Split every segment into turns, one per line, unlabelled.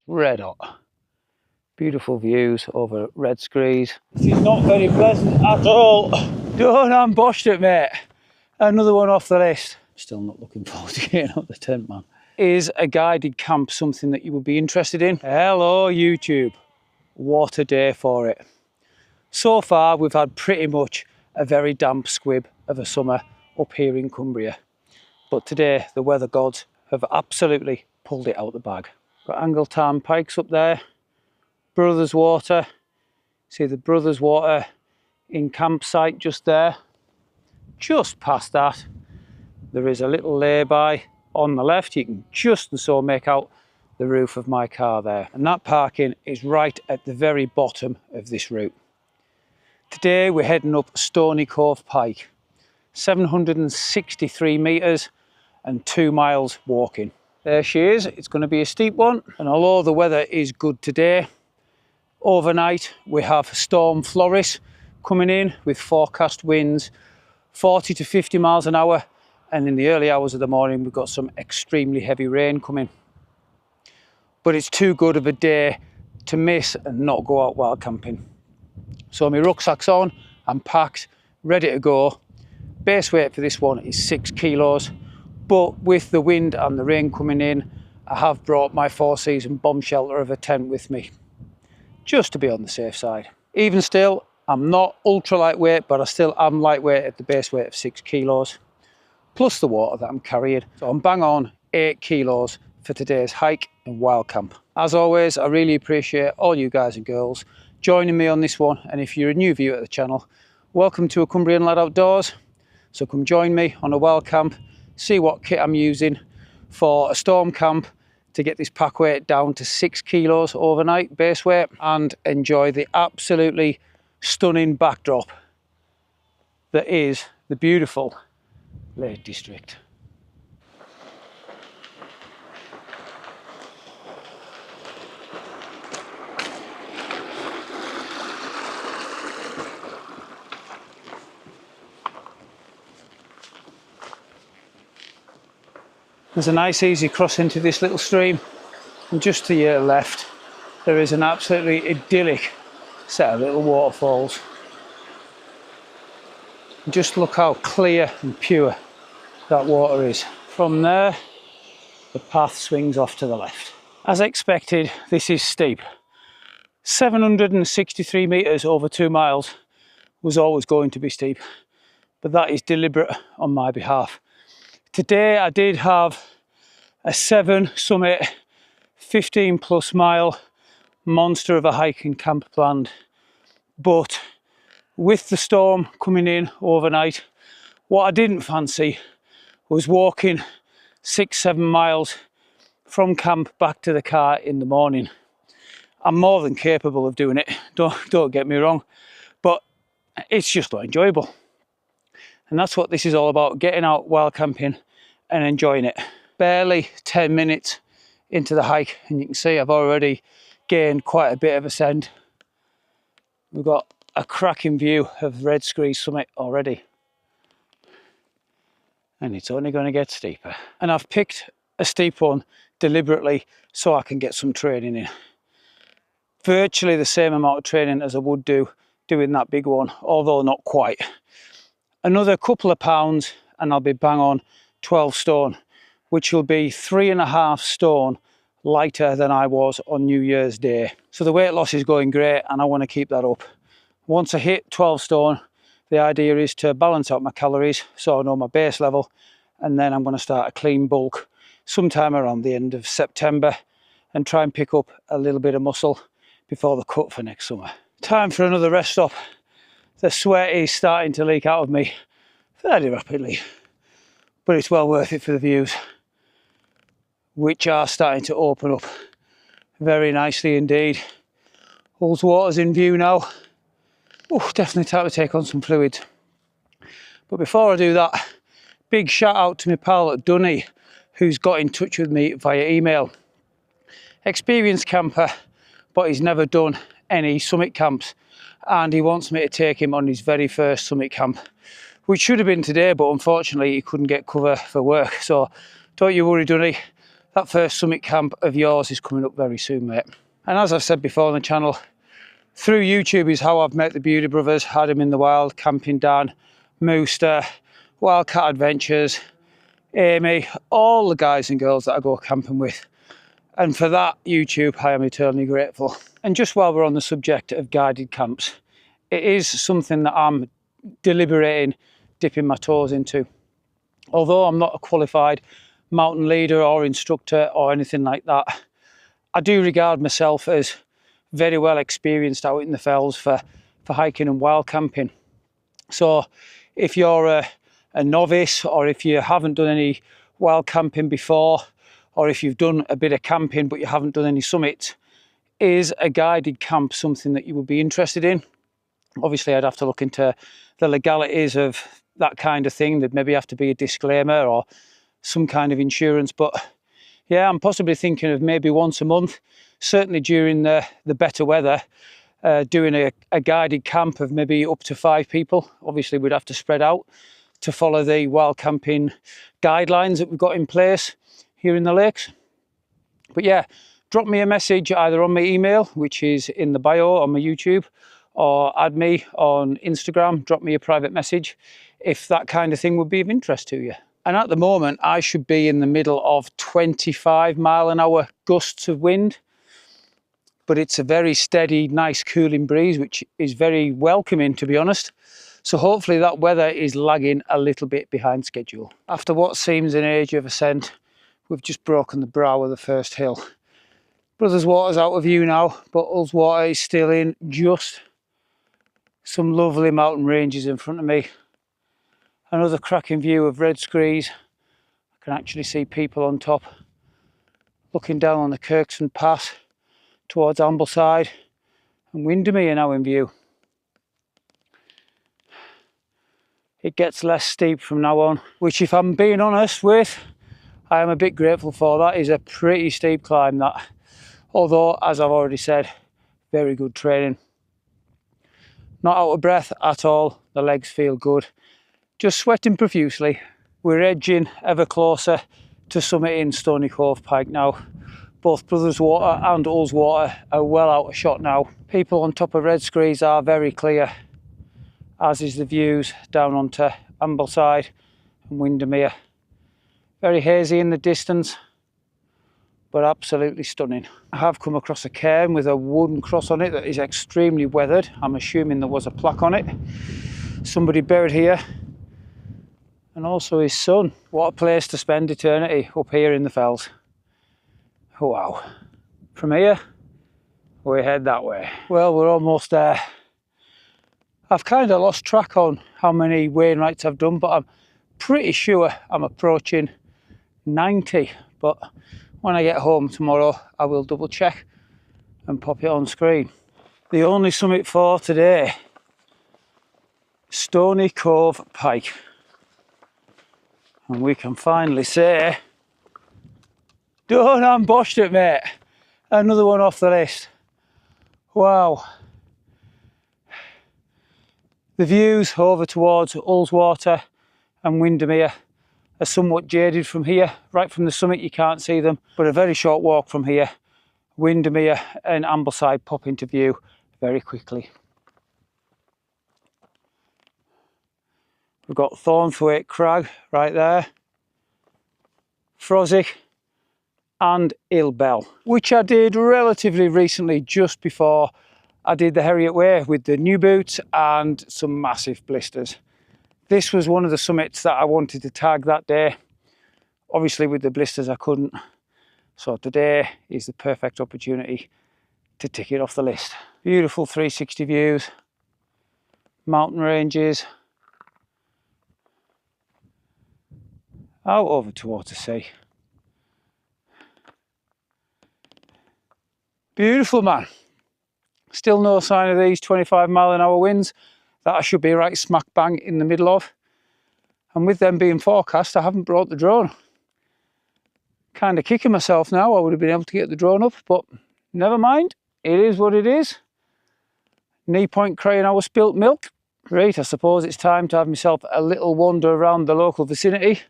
red hot. Beautiful views over red Screes. This is not very pleasant at all. Don't ambush it, mate. Another one off the list. Still not looking forward to getting out the tent, man. Is a guided camp something that you would be interested in? Hello, YouTube. What a day for it. So far, we've had pretty much a very damp squib of a summer up here in Cumbria. But today, the weather gods have absolutely pulled it out the bag. Got Angleside pikes up there. Brothers Water. See the Brothers Water in campsite just there. Just past that, there is a little lay-by on the left. You can just and so make out the roof of my car there. And that parking is right at the very bottom of this route. Today we're heading up Stony Cove Pike. 763 metres and 2 miles walking. There she is. It's going to be a steep one. And although the weather is good today, overnight we have Storm Floris coming in with forecast winds 40 to 50 miles an hour, and in the early hours of the morning we've got some extremely heavy rain coming. But it's too good of a day to miss and not go out wild camping. So my rucksack's on, I'm packed, ready to go. Base weight for this one is 6 kilos, but with the wind and the rain coming in, I have brought my 4-season bomb shelter of a tent with me, just to be on the safe side. Even still, I'm not ultra lightweight, but I still am lightweight at the base weight of 6 kilos, plus the water that I'm carrying. So I'm bang on 8 kilos for today's hike and wild camp. As always, I really appreciate all you guys and girls joining me on this one. And if you're a new viewer at the channel, welcome to A Cumbrian Lad Outdoors. So come join me on a wild camp, see what kit I'm using for a storm camp to get this pack weight down to 6 kilos overnight base weight, and enjoy the absolutely stunning backdrop that is the beautiful Lake District. There's a nice easy cross into this little stream, and just to your left there is an absolutely idyllic set of little waterfalls. Just look how clear and pure that water is. From there, the path swings off to the left. As expected, this is steep. 763 metres over 2 miles was always going to be steep, but that is deliberate on my behalf. Today I did have a 7 summit, 15+ mile monster of a hiking camp planned, but with the storm coming in overnight, what I didn't fancy was walking 6-7 miles from camp back to the car in the morning. I'm more than capable of doing it, don't get me wrong, but it's just not enjoyable. And that's what this is all about, getting out wild camping and enjoying it. Barely 10 minutes into the hike, and you can see I've already gained quite a bit of ascent. We've got a cracking view of Red Screes summit already, and it's only going to get steeper. And I've picked a steep one deliberately so I can get some training in. Virtually the same amount of training as I would do doing that big one, although not quite. Another couple of pounds and I'll be bang on 12 stone, which will be 3.5 stone lighter than I was on New Year's Day. So the weight loss is going great and I want to keep that up. Once I hit 12 stone, the idea is to balance out my calories so I know my base level, and then I'm going to start a clean bulk sometime around the end of September and try and pick up a little bit of muscle before the cut for next summer. Time for another rest stop. The sweat is starting to leak out of me fairly rapidly, but it's well worth it for the views, which are starting to open up very nicely indeed. Ullswater's in view now. Oh, definitely time to take on some fluids. But before I do that, big shout out to my pal Dunny, who's got in touch with me via email. Experienced camper, but he's never done any summit camps, and he wants me to take him on his very first summit camp, which should have been today, but unfortunately he couldn't get cover for work. So don't you worry, Dunny, that first summit camp of yours is coming up very soon, mate. And as I've said before on the channel, through YouTube is how I've met the Beauty Brothers, had them in the wild, Camping Dan, Mooster, Wildcat Adventures, Amy, all the guys and girls that I go camping with. And for that, YouTube, I am eternally grateful. And just while we're on the subject of guided camps, it is something that I'm deliberating dipping my toes into. Although I'm not a qualified mountain leader or instructor or anything like that, I do regard myself as very well experienced out in the fells for hiking and wild camping. So if you're a novice, or if you haven't done any wild camping before, or if you've done a bit of camping but you haven't done any summits, is a guided camp something that you would be interested in? Obviously I'd have to look into the legalities of that kind of thing. There'd maybe have to be a disclaimer or some kind of insurance, but yeah, I'm possibly thinking of maybe once a month, certainly during the better weather, doing a guided camp of maybe up to 5 people. Obviously we'd have to spread out to follow the wild camping guidelines that we've got in place here in the lakes. But yeah, drop me a message either on my email, which is in the bio on my YouTube, or add me on Instagram, drop me a private message if that kind of thing would be of interest to you. And at the moment, I should be in the middle of 25-mile-an-hour gusts of wind, but it's a very steady, nice cooling breeze, which is very welcoming, to be honest. So hopefully that weather is lagging a little bit behind schedule. After what seems an age of ascent, we've just broken the brow of the first hill. Brothers Water's out of view now, but Ullswater is still in. Just some lovely mountain ranges in front of me. Another cracking view of Red Screes. I can actually see people on top looking down on the Kirkstone Pass towards Ambleside and Windermere now in view. It gets less steep from now on, which, if I'm being honest with, I am a bit grateful for. That is a pretty steep climb, that. Although, as I've already said, very good training. Not out of breath at all, the legs feel good. Just sweating profusely. We're edging ever closer to summiting Stony Cove Pike now. Both Brothers Water and Ullswater are well out of shot now. People on top of Red Screes are very clear, as is the views down onto Ambleside and Windermere. Very hazy in the distance, but absolutely stunning. I have come across a cairn with a wooden cross on it that is extremely weathered. I'm assuming there was a plaque on it. Somebody buried here, and also his son. What a place to spend eternity, up here in the fells. Oh, wow. From here, we head that way. Well, we're almost there. I've kind of lost track on how many Wainwrights I've done, but I'm pretty sure I'm approaching 90. But when I get home tomorrow, I will double check and pop it on screen. The only summit for today, Stony Cove Pike. And we can finally say, done and boshed it, mate. Another one off the list. Wow. The views over towards Ullswater and Windermere are somewhat jaded from here. Right from the summit you can't see them, but a very short walk from here, Windermere and Ambleside pop into view very quickly. We've got Thornthwaite crag right there, Froswick and Bell, which I did relatively recently, just before I did the Heriot Way, with the new boots and some massive blisters. This was one of the summits that I wanted to tag that day. Obviously with the blisters I couldn't, so today is the perfect opportunity to tick it off the list. Beautiful 360 views, mountain ranges, out over towards the sea. Beautiful, man. Still no sign of these 25-mile-an-hour winds that I should be right smack bang in the middle of. And with them being forecast, I haven't brought the drone. Kind of kicking myself now. I would have been able to get the drone up, but never mind. It is what it is. Knee point crying our spilt milk. Right, I suppose it's time to have myself a little wander around the local vicinity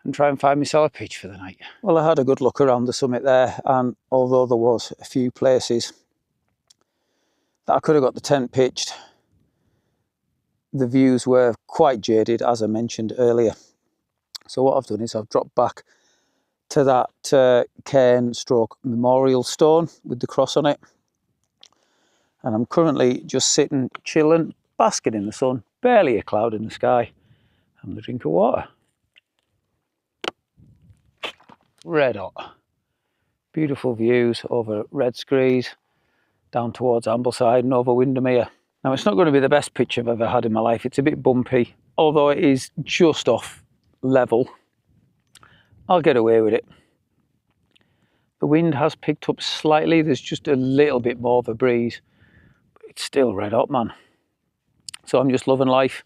and try and find myself a pitch for the night. Well, I had a good look around the summit there, and although there was a few places that I could have got the tent pitched, the views were quite jaded, as I mentioned earlier. So what I've done is I've dropped back to that cairn stroke memorial stone with the cross on it, and I'm currently just sitting, chilling, basking in the sun, barely a cloud in the sky, having a drink of water. Red hot. Beautiful views over Red Screes, down towards Ambleside and over Windermere. Now, it's not going to be the best pitch I've ever had in my life. It's a bit bumpy, although it is just off level. I'll get away with it. The wind has picked up slightly. There's just a little bit more of a breeze. But it's still red hot, man. So I'm just loving life,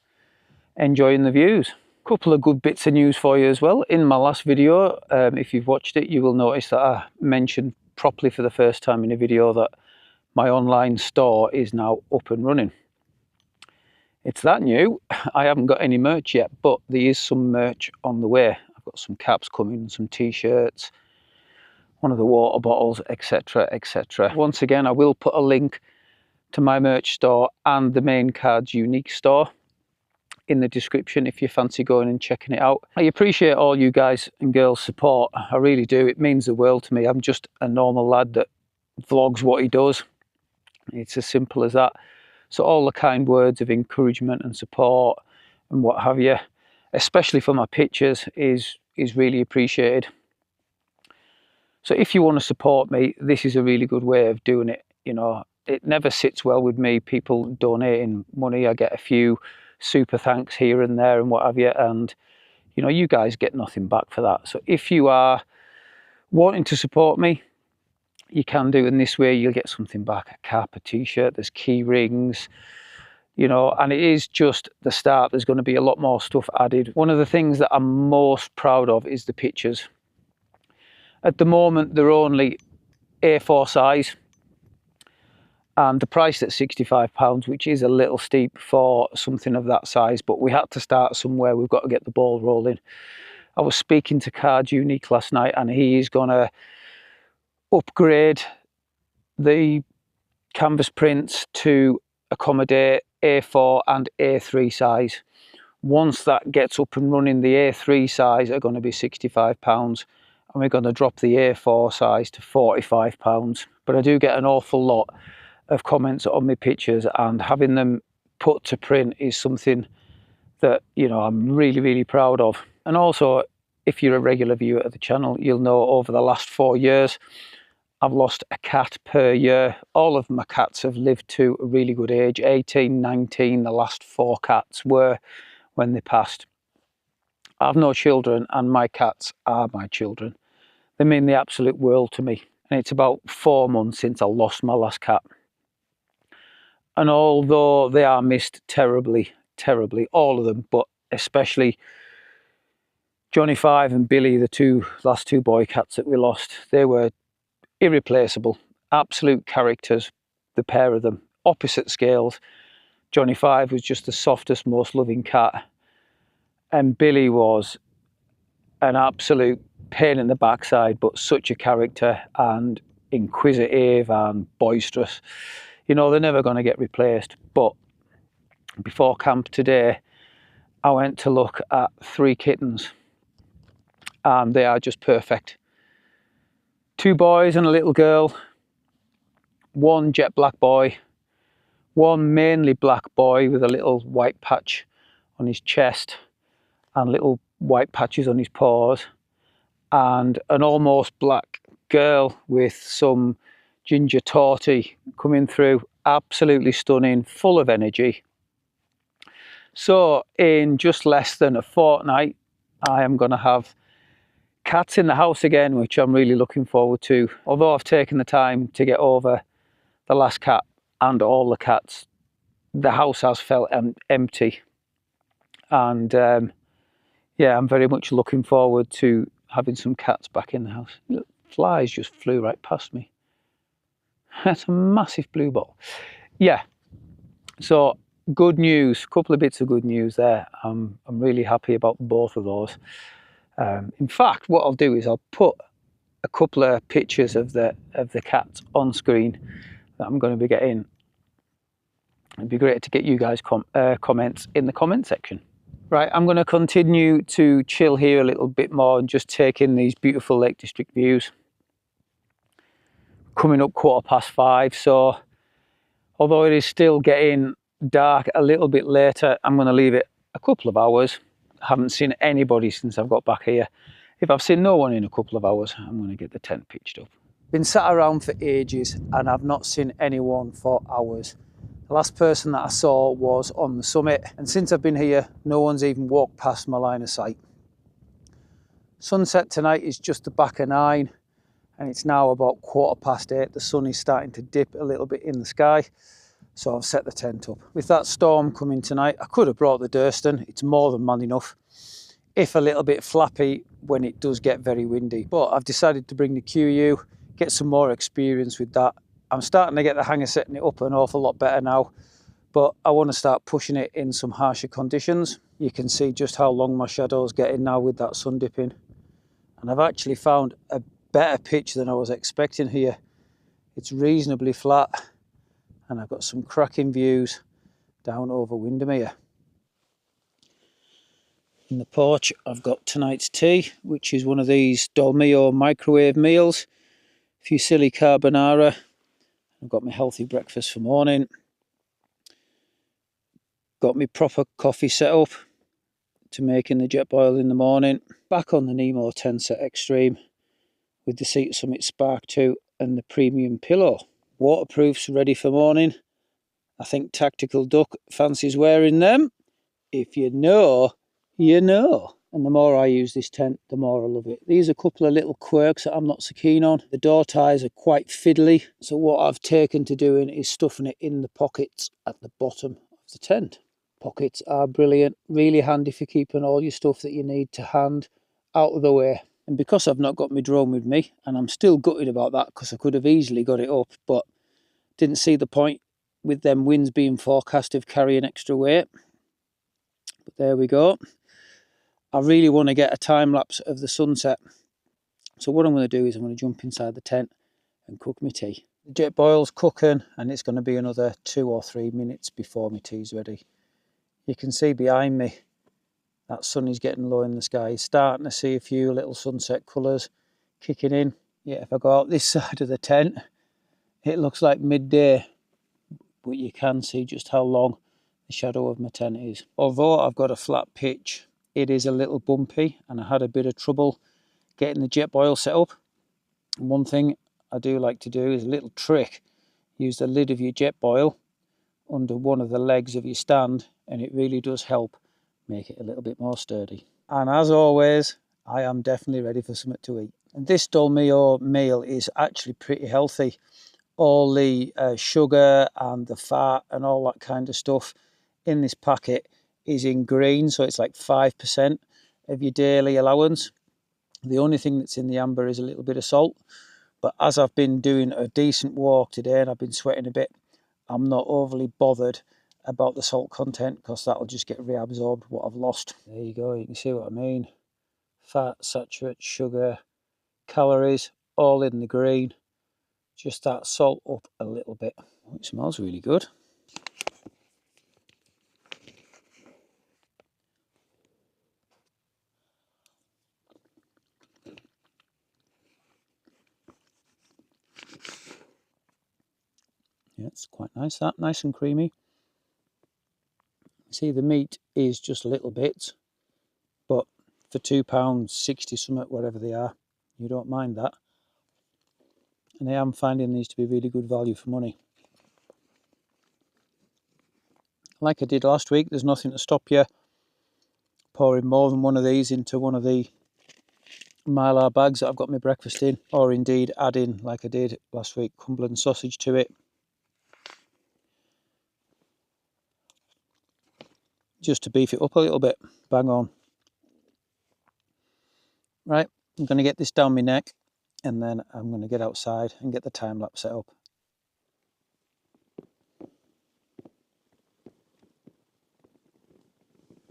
enjoying the views. Couple of good bits of news for you as well. In my last video, if you've watched it, you will notice that I mentioned properly for the first time in a video that my online store is now up and running. It's that new. I haven't got any merch yet, but there is some merch on the way. I've got some caps coming, some t-shirts, one of the water bottles, etc, etc. Once again, I will put a link to my merch store and the main cards unique store in the description if you fancy going and checking it out. I appreciate all you guys and girls support. I really do. It means the world to me. I'm just a normal lad that vlogs what he does. It's as simple as that. So all the kind words of encouragement and support and what have you, especially for my pictures, is really appreciated. So if you want to support me, this is a really good way of doing it. You know, it never sits well with me, people donating money. I get a few super thanks here and there and what have you, and you know, you guys get nothing back for that. So if you are wanting to support me, you can do, in this way you'll get something back: a cap, a t-shirt, there's key rings, you know, and it is just the start. There's going to be a lot more stuff added. One of the things that I'm most proud of is the pictures. At the moment they're only A4 size, and the price at £65, which is a little steep for something of that size, but we had to start somewhere. We've got to get the ball rolling. I was speaking to Cards Unique last night, and he is going to upgrade the canvas prints to accommodate A4 and A3 size. Once that gets up and running, the A3 size are going to be £65, and we're going to drop the A4 size to £45. But I do get an awful lot of comments on my pictures, and having them put to print is something that, you know, I'm really, really proud of. And also, if you're a regular viewer of the channel, you'll know over the last 4 years I've lost a cat per year. All of my cats have lived to a really good age, 18, 19. The last 4 cats were when they passed. I have no children, and my cats are my children. They mean the absolute world to me. And it's about 4 months since I lost my last cat. And although they are missed terribly, terribly, all of them, but especially Johnny 5 and Billy, the last two boy cats that we lost, they were irreplaceable, absolute characters, the pair of them, opposite scales. Johnny 5 was just the softest, most loving cat, and Billy was an absolute pain in the backside, but such a character, and inquisitive and boisterous. You know, they're never going to get replaced. But before camp today, I went to look at 3 kittens, and they are just perfect. 2 boys and a little girl, 1 jet black boy, 1 mainly black boy with a little white patch on his chest and little white patches on his paws, and an almost black girl with some ginger torty coming through. Absolutely stunning, full of energy. So in just less than a fortnight, I am going to have cats in the house again, which I'm really looking forward to. Although I've taken the time to get over the last cat and all the cats, the house has felt empty. And yeah, I'm very much looking forward to having some cats back in the house. Look, flies just flew right past me. That's a massive blue ball. Yeah, so good news, couple of bits of good news there. I'm really happy about both of those. In fact, what I'll do is I'll put a couple of pictures of the cats on screen that I'm going to be getting. It'd be great to get you guys comments in the comment section. Right, I'm going to continue to chill here a little bit more and just take in these beautiful Lake District views. Coming up 5:15, so although it is still getting dark a little bit later, I'm going to leave it a couple of hours. I haven't seen anybody since I've got back here. If I've seen no one in a couple of hours, I'm going to get the tent pitched up. Been sat around for ages and I've not seen anyone for hours. The last person that I saw was on the summit, and since I've been here, no one's even walked past my line of sight. Sunset tonight is just the back of 9, and it's now about 8:15. The sun is starting to dip a little bit in the sky, so I've set the tent up. With that storm coming tonight, I could have brought the Durston. It's more than man enough, if a little bit flappy when it does get very windy. But I've decided to bring the Kuiu, get some more experience with that. I'm starting to get the hang of setting it up an awful lot better now, but I want to start pushing it in some harsher conditions. You can see just how long my shadow's getting now with that sun dipping. And I've actually found a better pitch than I was expecting here. It's reasonably flat, and I've got some cracking views down over Windermere. In the porch, I've got tonight's tea, which is one of these Dolmio microwave meals. Fusilli carbonara. I've got my healthy breakfast for morning. Got my proper coffee set up to make in the Jetboil in the morning. Back on the Nemo 10 set extreme with the Seat Summit Spark 2 and the premium pillow. Waterproofs ready for morning. I think Tactical Duck fancies wearing them. If you know, you know. And the more I use this tent, the more I love it. These are a couple of little quirks that I'm not so keen on. The door ties are quite fiddly, so what I've taken to doing is stuffing it in the pockets at the bottom of the tent. Pockets are brilliant, really handy for keeping all your stuff that you need to hand out of the way. And because I've not got my drone with me, and I'm still gutted about that because I could have easily got it up, but didn't see the point with them winds being forecast of carrying extra weight. But there we go. I really want to get a time lapse of the sunset. So what I'm going to do is I'm going to jump inside the tent and cook my tea. The Jetboil's cooking, and it's going to be another 2 or 3 minutes before my tea's ready. You can see behind me that sun is getting low in the sky. You're starting to see a few little sunset colours kicking in. Yeah, if I go out this side of the tent, it looks like midday, but you can see just how long the shadow of my tent is. Although I've got a flat pitch, it is a little bumpy, and I had a bit of trouble getting the Jetboil set up. And one thing I do like to do is a little trick. Use the lid of your Jetboil under one of the legs of your stand, and it really does help make it a little bit more sturdy. And as always, I am definitely ready for something to eat. And this Dolmio meal is actually pretty healthy. All the sugar and the fat and all that kind of stuff in this packet is in green, so it's like 5% of your daily allowance. The only thing that's in the amber is a little bit of salt, but as I've been doing a decent walk today and I've been sweating a bit, I'm not overly bothered about the salt content because that'll just get reabsorbed what I've lost. There you go, you can see what I mean. Fat, saturate, sugar, calories, all in the green. Just that salt up a little bit. Oh, it smells really good. Yeah, it's quite nice, that, nice and creamy. See, the meat is just little bits, but for £2.60 something, whatever they are, you don't mind that. And I am finding these to be really good value for money. Like I did last week, there's nothing to stop you pouring more than one of these into one of the mylar bags that I've got my breakfast in, or indeed adding, like I did last week, Cumberland sausage to it, just to beef it up a little bit. Bang on. Right, I'm going to get this down my neck, and then I'm going to get outside and get the time lapse set up.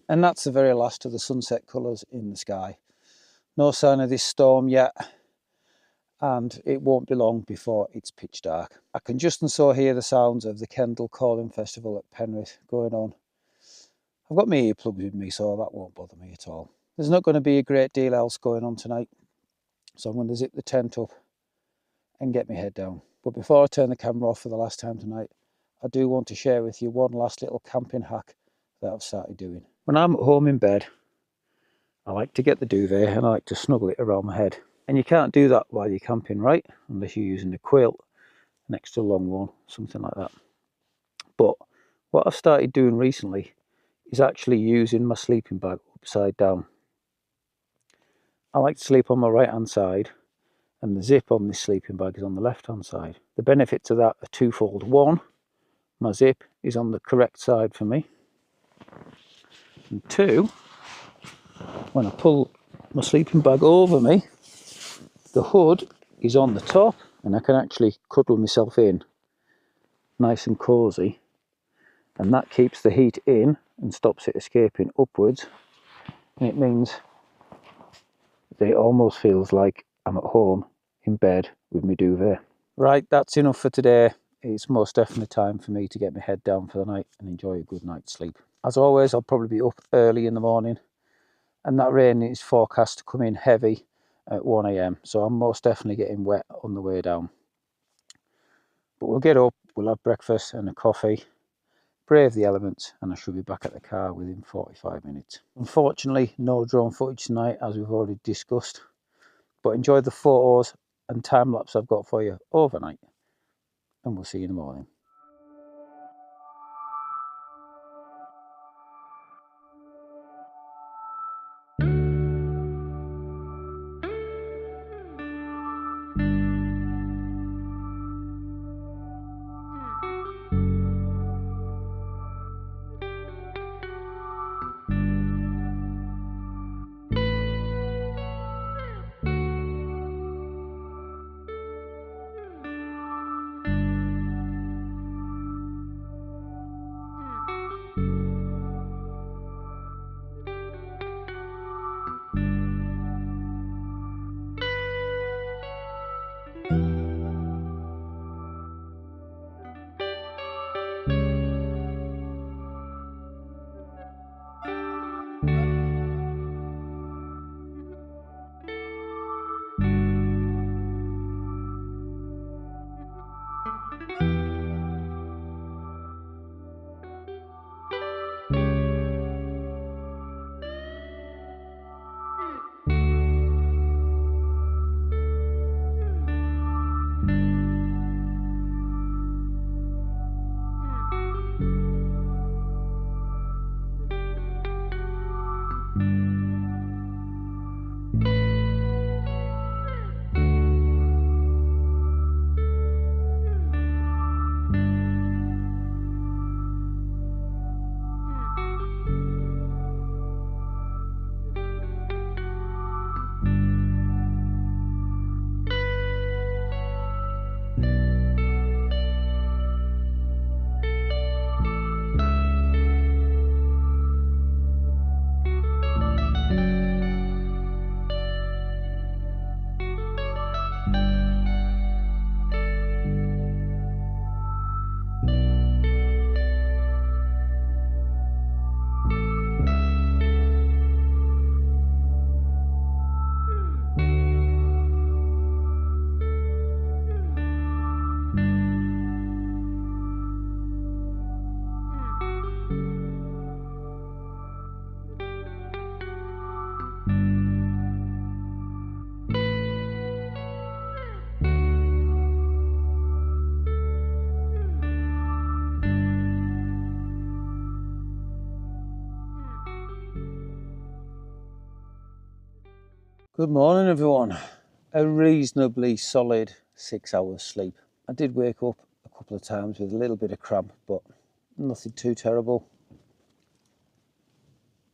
And that's the very last of the sunset colours in the sky. No sign of this storm yet, and it won't be long before it's pitch dark. I can just and so hear the sounds of the Kendal Calling Festival at Penrith going on. I've got my earplugs with me, so that won't bother me at all. There's not going to be a great deal else going on tonight, so I'm going to zip the tent up and get my head down. But before I turn the camera off for the last time tonight, I do want to share with you one last little camping hack that I've started doing. When I'm at home in bed, I like to get the duvet and I like to snuggle it around my head. And you can't do that while you're camping, right? Unless you're using a quilt, an extra long one, something like that. But what I've started doing recently is actually using my sleeping bag upside down. I like to sleep on my right hand side, and the zip on this sleeping bag is on the left hand side. The benefits of that are twofold. One, my zip is on the correct side for me. And two, when I pull my sleeping bag over me, the hood is on the top and I can actually cuddle myself in nice and cosy, and that keeps the heat in and stops it escaping upwards, and it means that it almost feels like I'm at home in bed with my duvet. Right, that's enough for today. It's most definitely time for me to get my head down for the night and enjoy a good night's sleep. As always, I'll probably be up early in the morning, and that rain is forecast to come in heavy at 1 AM, so I'm most definitely getting wet on the way down. But we'll get up, we'll have breakfast and a coffee, brave the elements, and I should be back at the car within 45 minutes. Unfortunately, no drone footage tonight, as we've already discussed, but enjoy the photos and time-lapse I've got for you overnight, and we'll see you in the morning. Good morning, everyone. A reasonably solid 6 hours sleep. I did wake up a couple of times with a little bit of cramp, but nothing too terrible.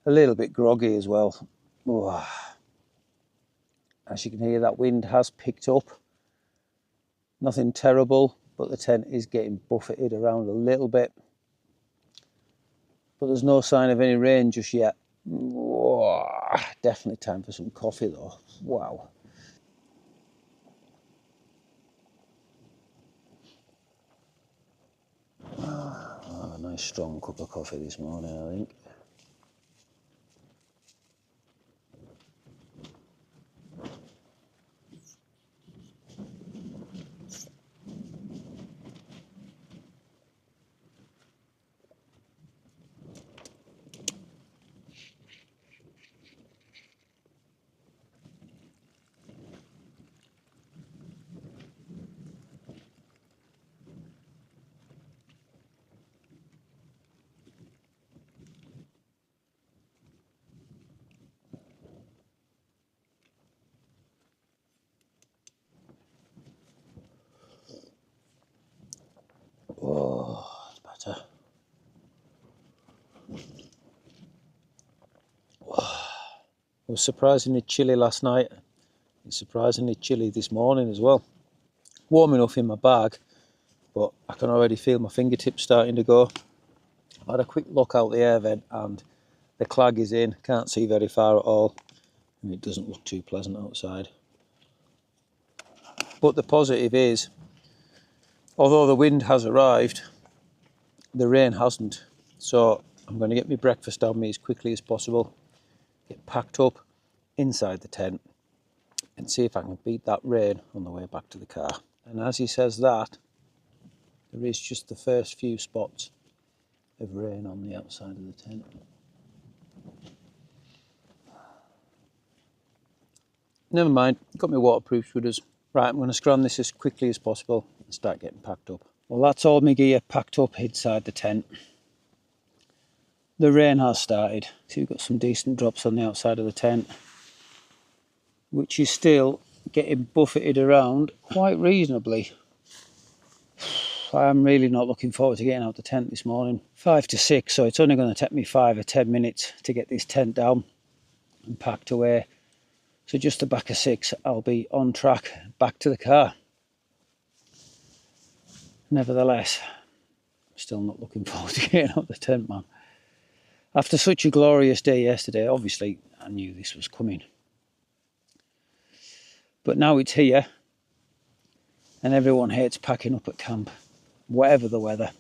A little bit groggy as well. Oh. As you can hear, that wind has picked up. Nothing terrible, but the tent is getting buffeted around a little bit. But there's no sign of any rain just yet. Oh. Oh, definitely time for some coffee though. Wow. Oh, a nice strong cup of coffee this morning, I think. Oh, it's better. It was surprisingly chilly last night. It's surprisingly chilly this morning as well. Warm enough in my bag, but I can already feel my fingertips starting to go. I had a quick look out the air vent and the clag is in. Can't see very far at all, and it doesn't look too pleasant outside. But the positive is, although the wind has arrived, the rain hasn't. So I'm going to get my breakfast on me as quickly as possible, get packed up inside the tent, and see if I can beat that rain on the way back to the car. And as he says that, there is just the first few spots of rain on the outside of the tent. Never mind, got my waterproofs with us. Right, I'm going to scran this as quickly as possible and start getting packed up. Well, that's all my gear packed up inside the tent. The rain has started. See, we've got some decent drops on the outside of the tent, which is still getting buffeted around quite reasonably. I am really not looking forward to getting out the tent this morning. 5 to 6, so it's only going to take me 5 or 10 minutes to get this tent down and packed away. So just the back of 6, I'll be on track back to the car. Nevertheless, I'm still not looking forward to getting out the tent, man. After such a glorious day yesterday, obviously I knew this was coming. But now it's here, and everyone hates packing up at camp, whatever the weather.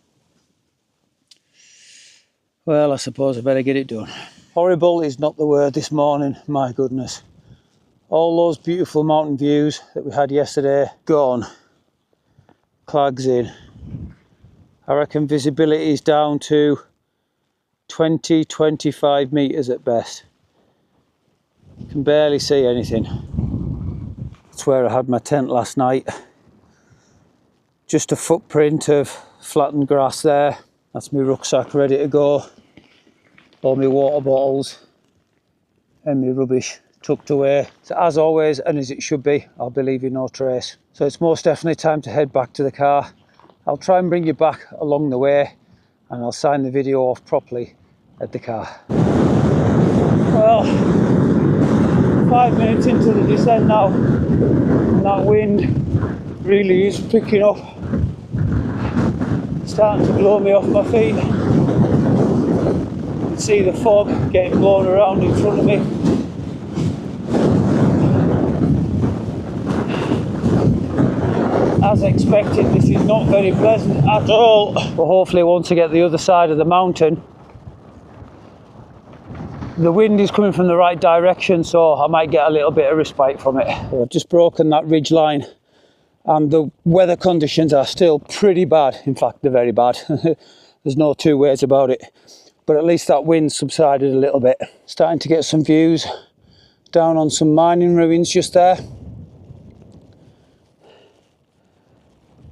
Well, I suppose I better get it done. Horrible is not the word this morning, my goodness. All those beautiful mountain views that we had yesterday, gone. Clags in. I reckon visibility is down to 20-25 metres at best. You can barely see anything. That's where I had my tent last night. Just a footprint of flattened grass there. That's my rucksack ready to go. All my water bottles and my rubbish tucked away. So as always, and as it should be, I'll be leaving no trace. So it's most definitely time to head back to the car. I'll try and bring you back along the way, and I'll sign the video off properly at the car. Well, 5 minutes into the descent now, and that wind really is picking up. It's starting to blow me off my feet. You can see the fog getting blown around in front of me. As expected, this is not very pleasant at all. But hopefully once I get the other side of the mountain, the wind is coming from the right direction, so I might get a little bit of respite from it. I've just broken that ridge line, and the weather conditions are still pretty bad. In fact, they're very bad. There's no two ways about it. But at least that wind subsided a little bit. Starting to get some views down on some mining ruins just there.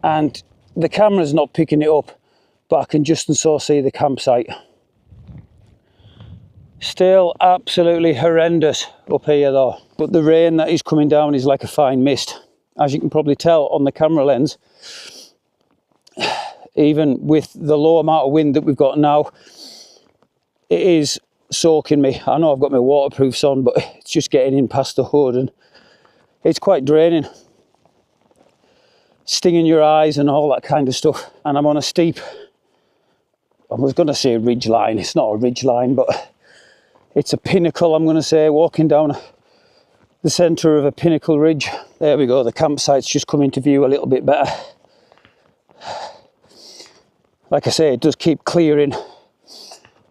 And the camera's not picking it up, but I can just and so see the campsite. Still absolutely horrendous up here though, but the rain that is coming down is like a fine mist. As you can probably tell on the camera lens, even with the low amount of wind that we've got now, it is soaking me. I know I've got my waterproofs on, but it's just getting in past the hood and it's quite draining. Stinging your eyes and all that kind of stuff. And I'm on a steep, I was going to say ridge line, it's not a ridge line, but It's a pinnacle, I'm going to say, walking down the centre of a pinnacle ridge. There we go, the campsite's just come into view a little bit better. Like I say, it does keep clearing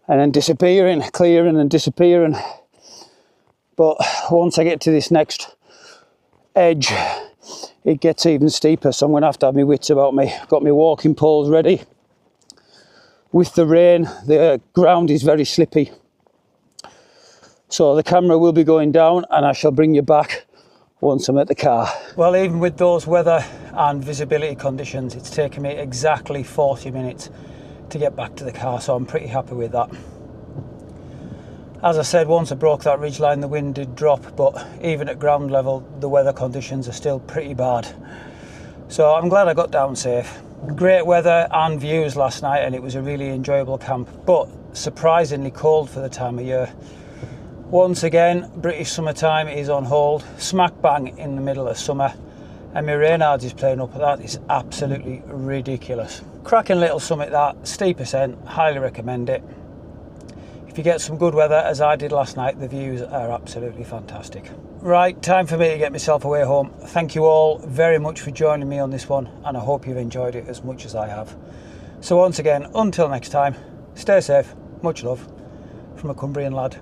and then disappearing, clearing and disappearing. But once I get to this next edge, it gets even steeper, so I'm going to have my wits about me. Got my walking poles ready. With the rain, the ground is very slippy. So the camera will be going down and I shall bring you back once I'm at the car. Well, even with those weather and visibility conditions, it's taken me exactly 40 minutes to get back to the car, so I'm pretty happy with that. As I said, once I broke that ridgeline, the wind did drop, but even at ground level, the weather conditions are still pretty bad. So I'm glad I got down safe. Great weather and views last night, and it was a really enjoyable camp, but surprisingly cold for the time of year. Once again, British summertime is on hold, smack bang in the middle of summer, and my Reynards is playing up. That is absolutely ridiculous. Cracking little summit that, steep ascent, highly recommend it. If you get some good weather, as I did last night, the views are absolutely fantastic. Right, time for me to get myself away home. Thank you all very much for joining me on this one, and I hope you've enjoyed it as much as I have. So once again, until next time, stay safe, much love from a Cumbrian lad.